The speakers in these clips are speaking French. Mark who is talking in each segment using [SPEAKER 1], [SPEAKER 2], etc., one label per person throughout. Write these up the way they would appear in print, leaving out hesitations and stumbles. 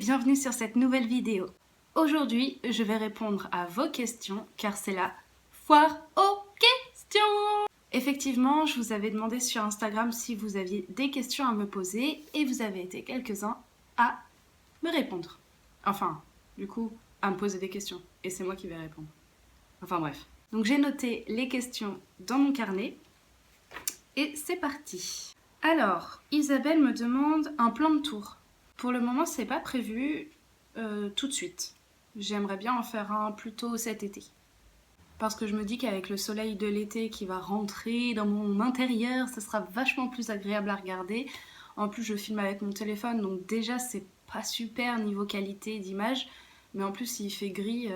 [SPEAKER 1] bienvenue sur cette nouvelle vidéo. Aujourd'hui, je vais répondre à vos questions car c'est la foire aux questions. Effectivement, je vous avais demandé sur Instagram si vous aviez des questions à me poser et vous avez été quelques-uns à me répondre. Enfin, du coup, à me poser des questions et c'est moi qui vais répondre. Enfin bref. Donc j'ai noté les questions dans mon carnet et c'est parti. Alors, Isabelle me demande un plan de tour. Pour le moment, c'est pas prévu tout de suite. J'aimerais bien en faire un plus tôt cet été. Parce que je me dis qu'avec le soleil de l'été qui va rentrer dans mon intérieur, ça sera vachement plus agréable à regarder. En plus, je filme avec mon téléphone, donc déjà, c'est pas super niveau qualité d'image. Mais en plus, s'il fait gris,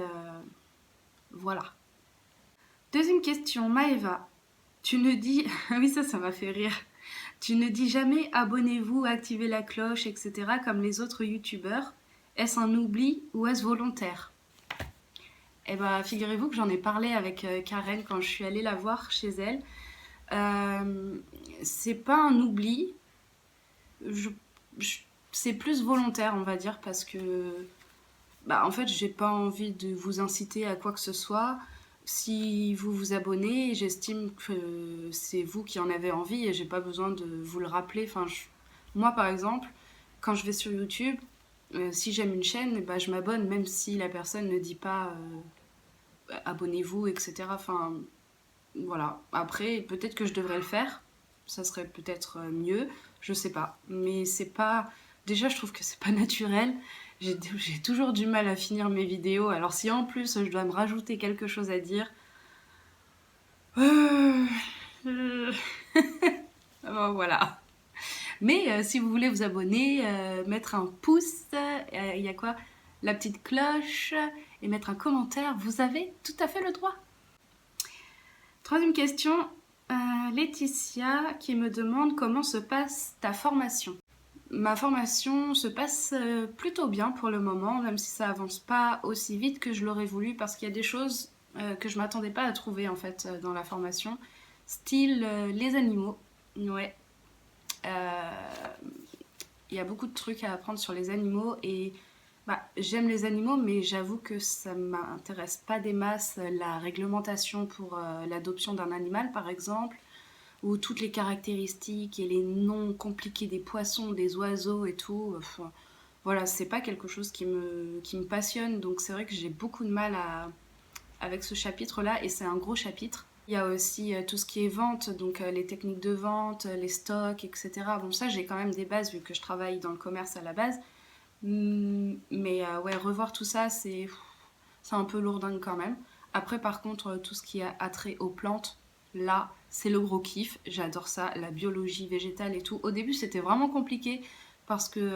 [SPEAKER 1] voilà. Deuxième question, Maëva. Tu ne dis... Ah oui, ça m'a fait rire. Tu ne dis jamais abonnez-vous, activez la cloche, etc. comme les autres youtubeurs. Est-ce un oubli ou est-ce volontaire? Eh ben, figurez-vous que j'en ai parlé avec Karen quand je suis allée la voir chez elle. C'est pas un oubli. C'est plus volontaire, on va dire, parce que... en fait, j'ai pas envie de vous inciter à quoi que ce soit. Si vous vous abonnez, j'estime que c'est vous qui en avez envie et j'ai pas besoin de vous le rappeler. Moi, par exemple, quand je vais sur YouTube, si j'aime une chaîne, je m'abonne même si la personne ne dit pas abonnez-vous, etc. Enfin, voilà. Après, peut-être que je devrais le faire. Ça serait peut-être mieux. Je sais pas. Mais c'est pas... Déjà, je trouve que c'est pas naturel. J'ai toujours du mal à finir mes vidéos. Alors si en plus je dois me rajouter quelque chose à dire... Bon, voilà. Mais si vous voulez vous abonner, mettre un pouce, il y a quoi? La petite cloche et mettre un commentaire, vous avez tout à fait le droit. Troisième question, Laetitia qui me demande comment se passe ta formation. Ma formation se passe plutôt bien pour le moment, même si ça avance pas aussi vite que je l'aurais voulu, parce qu'il y a des choses que je m'attendais pas à trouver en fait dans la formation, style les animaux. Ouais. Il y a beaucoup de trucs à apprendre sur les animaux et j'aime les animaux, mais j'avoue que ça m'intéresse pas des masses. La réglementation pour l'adoption d'un animal, par exemple, ou toutes les caractéristiques et les noms compliqués des poissons, des oiseaux et tout. Enfin, voilà, c'est pas quelque chose qui me passionne, donc c'est vrai que j'ai beaucoup de mal avec ce chapitre-là, et c'est un gros chapitre. Il y a aussi tout ce qui est vente, donc les techniques de vente, les stocks, etc. Bon, ça, j'ai quand même des bases vu que je travaille dans le commerce à la base. Mais ouais, revoir tout ça, c'est un peu lourdingue quand même. Après, par contre, tout ce qui a attrait aux plantes, là, c'est le gros kiff. J'adore ça, la biologie végétale et tout. Au début, c'était vraiment compliqué parce que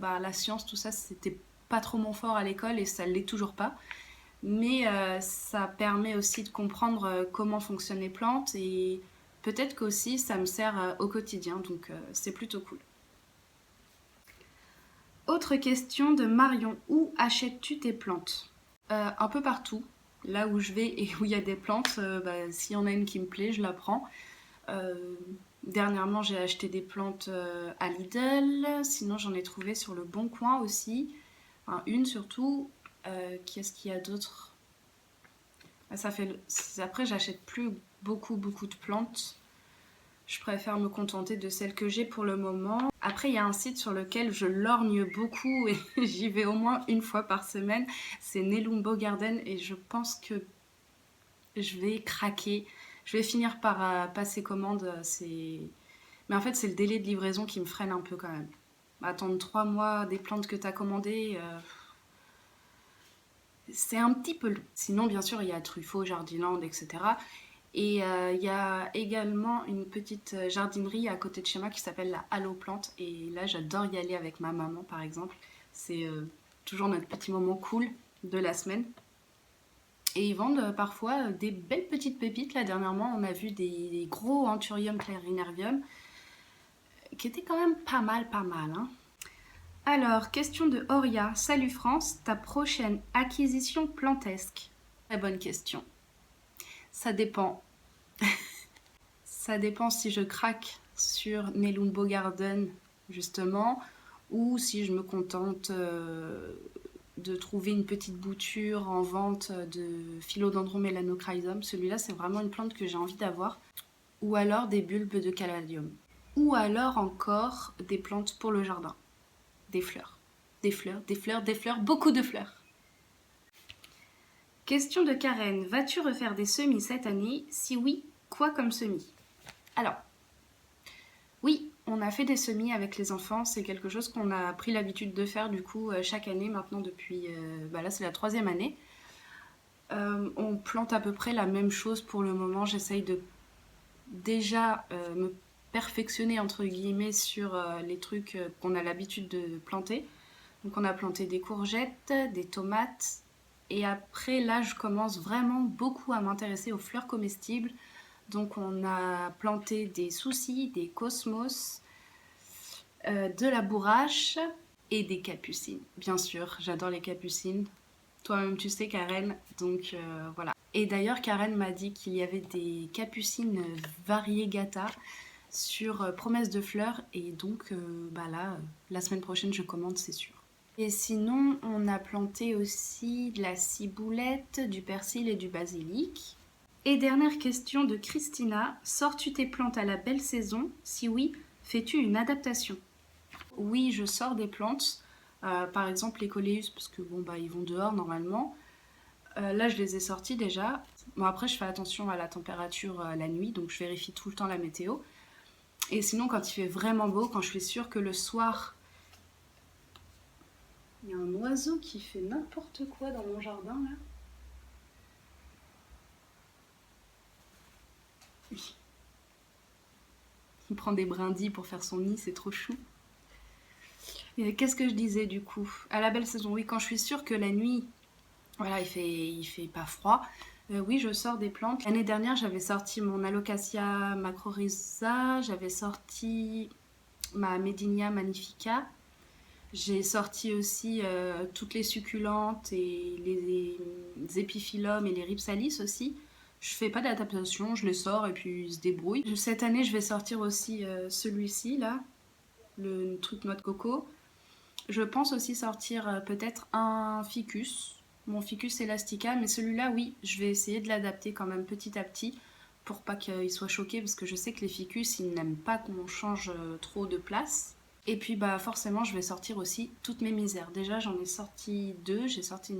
[SPEAKER 1] la science, tout ça, c'était pas trop mon fort à l'école et ça l'est toujours pas. Mais ça permet aussi de comprendre comment fonctionnent les plantes et peut-être qu'aussi ça me sert au quotidien, donc c'est plutôt cool. Autre question de Marion, où achètes-tu tes plantes? Un peu partout, là où je vais et où il y a des plantes, s'il y en a une qui me plaît, je la prends. Dernièrement, j'ai acheté des plantes à Lidl, sinon j'en ai trouvé sur le Bon Coin aussi, enfin une surtout. Qu'est-ce qu'il y a d'autre? Après, j'achète plus beaucoup de plantes. Je préfère me contenter de celles que j'ai pour le moment. Après, il y a un site sur lequel je lorgne beaucoup et j'y vais au moins une fois par semaine. C'est Nelumbo Garden et je pense que je vais craquer. Je vais finir par passer commande. Mais en fait, c'est le délai de livraison qui me freine un peu quand même. Attendre 3 mois des plantes que tu as commandées... c'est un petit peu long. Sinon, bien sûr, il y a Truffaut, Jardiland, etc. Et il y a également une petite jardinerie à côté de chez moi qui s'appelle la Allo Plante. Et là, j'adore y aller avec ma maman, par exemple. C'est toujours notre petit moment cool de la semaine. Et ils vendent parfois des belles petites pépites. Là, dernièrement, on a vu des gros Anthurium clarinervium qui étaient quand même pas mal, hein. Alors, question de Auria. Salut France, ta prochaine acquisition plantesque? Très bonne question. Ça dépend. Ça dépend si je craque sur Nelumbo Garden, justement, ou si je me contente de trouver une petite bouture en vente de Philodendron Melanocrysum. Celui-là, c'est vraiment une plante que j'ai envie d'avoir. Ou alors des bulbes de caladium. Ou alors encore des plantes pour le jardin. Des fleurs. Des fleurs, des fleurs, des fleurs, beaucoup de fleurs. Question de Karen. Vas-tu refaire des semis cette année? Si oui, quoi comme semis? Alors, oui, on a fait des semis avec les enfants. C'est quelque chose qu'on a pris l'habitude de faire du coup chaque année maintenant depuis... là, c'est la 3e année. On plante à peu près la même chose pour le moment. J'essaye de déjà me perfectionner entre guillemets sur les trucs qu'on a l'habitude de planter. Donc on a planté des courgettes, des tomates, et après là je commence vraiment beaucoup à m'intéresser aux fleurs comestibles. Donc on a planté des soucis, des cosmos, de la bourrache et des capucines. Bien sûr, j'adore les capucines. Toi-même tu sais Karen, donc voilà. Et d'ailleurs Karen m'a dit qu'il y avait des capucines variegata sur Promesse de Fleurs, et donc là, la semaine prochaine je commande, c'est sûr. Et sinon, on a planté aussi de la ciboulette, du persil et du basilic. Et dernière question de Christina, sors-tu tes plantes à la belle saison? Si oui, fais-tu une adaptation? Oui, je sors des plantes, par exemple les coléus, parce que ils vont dehors normalement. Là, je les ai sortis déjà. Bon, après, je fais attention à la température la nuit, donc je vérifie tout le temps la météo. Et sinon, quand il fait vraiment beau, quand je suis sûre que le soir... Il y a un oiseau qui fait n'importe quoi dans mon jardin, là. Oui. Il prend des brindilles pour faire son nid, c'est trop chou. Et qu'est-ce que je disais du coup? À la belle saison, oui, quand je suis sûre que la nuit, voilà, il fait pas froid, oui, je sors des plantes. L'année dernière, j'avais sorti mon Alocasia macrorhiza, j'avais sorti ma Medinia magnifica. J'ai sorti aussi toutes les succulentes et les épiphyllums et les rhipsalis aussi. Je fais pas d'adaptation, je les sors et puis ils se débrouillent. Cette année, je vais sortir aussi celui-ci là, le truc noix de coco. Je pense aussi sortir peut-être un ficus, mon ficus elastica, mais celui-là, oui, je vais essayer de l'adapter quand même petit à petit pour pas qu'il soit choqué, parce que je sais que les ficus, ils n'aiment pas qu'on change trop de place. Et puis forcément je vais sortir aussi toutes mes misères. Déjà j'en ai sorti 2, j'ai sorti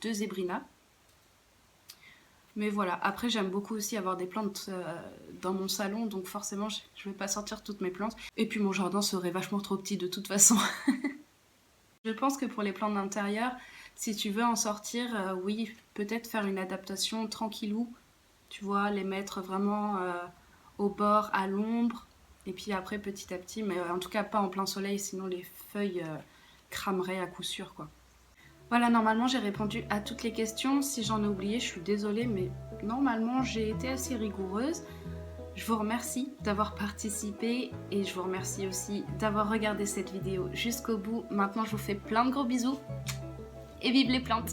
[SPEAKER 1] 2 zébrinas. Mais voilà, après j'aime beaucoup aussi avoir des plantes dans mon salon, donc forcément je vais pas sortir toutes mes plantes. Et puis mon jardin serait vachement trop petit de toute façon. Je pense que pour les plantes d'intérieur, si tu veux en sortir, oui, peut-être faire une adaptation tranquillou. Tu vois, les mettre vraiment au bord, à l'ombre. Et puis après, petit à petit, mais en tout cas pas en plein soleil, sinon les feuilles crameraient à coup sûr, quoi. Voilà, normalement j'ai répondu à toutes les questions. Si j'en ai oublié, je suis désolée, mais normalement j'ai été assez rigoureuse. Je vous remercie d'avoir participé et je vous remercie aussi d'avoir regardé cette vidéo jusqu'au bout. Maintenant, je vous fais plein de gros bisous et vive les plantes!